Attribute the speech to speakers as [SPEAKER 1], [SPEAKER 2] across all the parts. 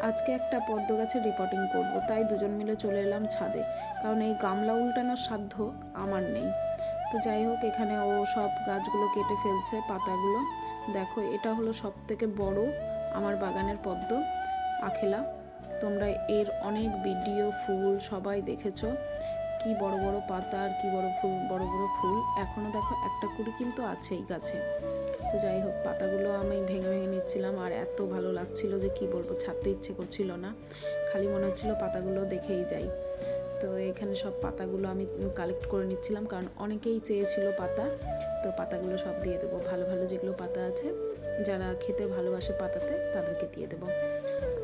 [SPEAKER 1] আজকে একটা পদ্ম গাছের রিপোর্টিং করব, তাই দুজন মিলে চলে এলাম ছাদে, কারণ এই গামলা উল্টানোর সাধ্য আমার নেই। তো যাই হোক, এখানে ও সব গাছগুলো কেটে ফেলছে, পাতাগুলো। দেখো, এটা হলো সব থেকে বড় আমার বাগানের পদ্ম আখেলা। তোমরা এর অনেক ভিডিও, ফুল সবাই দেখেছো, কি বড় বড় পাতা আর কি বড় ফুল, বড় বড় ফুল। এখনো দেখো একটা কুড়ি কিন্তু আছেই গাছে। তো যাই হোক, পাতাগুলো আমি ভেঙে ভেঙে নিচ্ছিলাম, আর এত ভালো লাগছিল যে কি বলবো, ছাড়তে ইচ্ছে করছিল না, খালি মনে হচ্ছিল পাতাগুলো দেখেই যাই। তো এখানে সব পাতাগুলো আমি কালেক্ট করে নিচ্ছিলাম, কারণ অনেকেই চেয়েছিল পাতা। তো পাতাগুলো সব দিয়ে দেবো, ভালো ভালো যেগুলো পাতা আছে, যারা খেতে ভালোবাসে পাতাতে, তাদেরকে দিয়ে দেবো।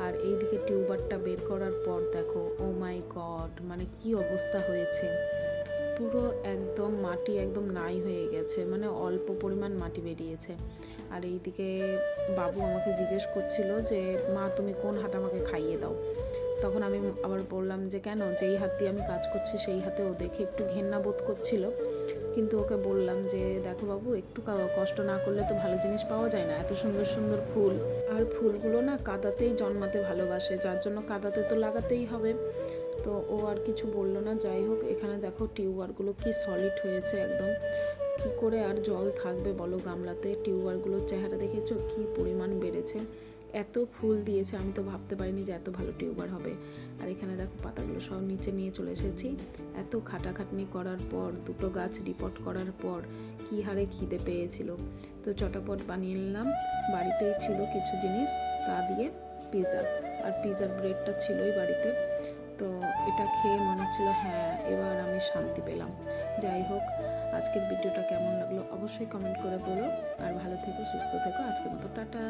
[SPEAKER 1] আর এইদিকে টিউবারটা বের করার পর দেখো, ও মাই গড, মানে কি অবস্থা হয়েছে। পুরো একদম মাটি একদম নাই হয়ে গেছে, মানে অল্প পরিমাণ মাটি বেরিয়েছে। আর এইদিকে বাবু আমাকে জিজ্ঞেস করছিল যে মা, তুমি কোন হাত আমাকে খাইয়ে দাও। তখন আমি আবার বললাম যে কেন, যেই হাত দিয়ে আমি কাজ করছি সেই হাতে। ও দেখে একটু ঘেন্না বোধ করছিল, কিন্তু ওকে বললাম যে দেখো বাবু, একটু কষ্ট না করলে তো ভালো জিনিস পাওয়া যায় না। এত সুন্দর সুন্দর ফুল, আর ফুলগুলো না কাদাতেই জন্মাতে ভালোবাসে, যার জন্য কাদাতে তো লাগাতেই হবে। তো ও আর কিছু বললো না। যাই হোক, এখানে দেখো টিউবারগুলো কি সলিড হয়েছে একদম। কি করে আর জল থাকবে বলো গামলাতে। টিউবারগুলোর চেহারা দেখেছো কি পরিমাণ বেড়েছে, এত ফুল দিয়েছে। আমি তো ভাবতে পারিনি যে এত ভালো টিউবার হবে। আর এখানে দেখো, পাতাগুলো সব নিচে নিয়ে চলে এসেছি। এত খাটাখাটনি করার পর, দুটো গাছ রিপোর্ট করার পর কি হারে খিদে পেয়েছিল, তো চটাপট বানিয়ে নিলাম। বাড়িতেই ছিল কিছু জিনিস, তা দিয়ে পিৎজা। আর পিৎজার ব্রেডটা ছিলই বাড়িতে। তো এটা খেয়ে মনে হচ্ছিল হ্যাঁ, এবার আমি শান্তি পেলাম। যাই হোক, আজকের ভিডিওটা কেমন লাগলো অবশ্যই কমেন্ট করে বলো। আর ভালো থেকো, সুস্থ থেকো। আজকের মতো টাটা।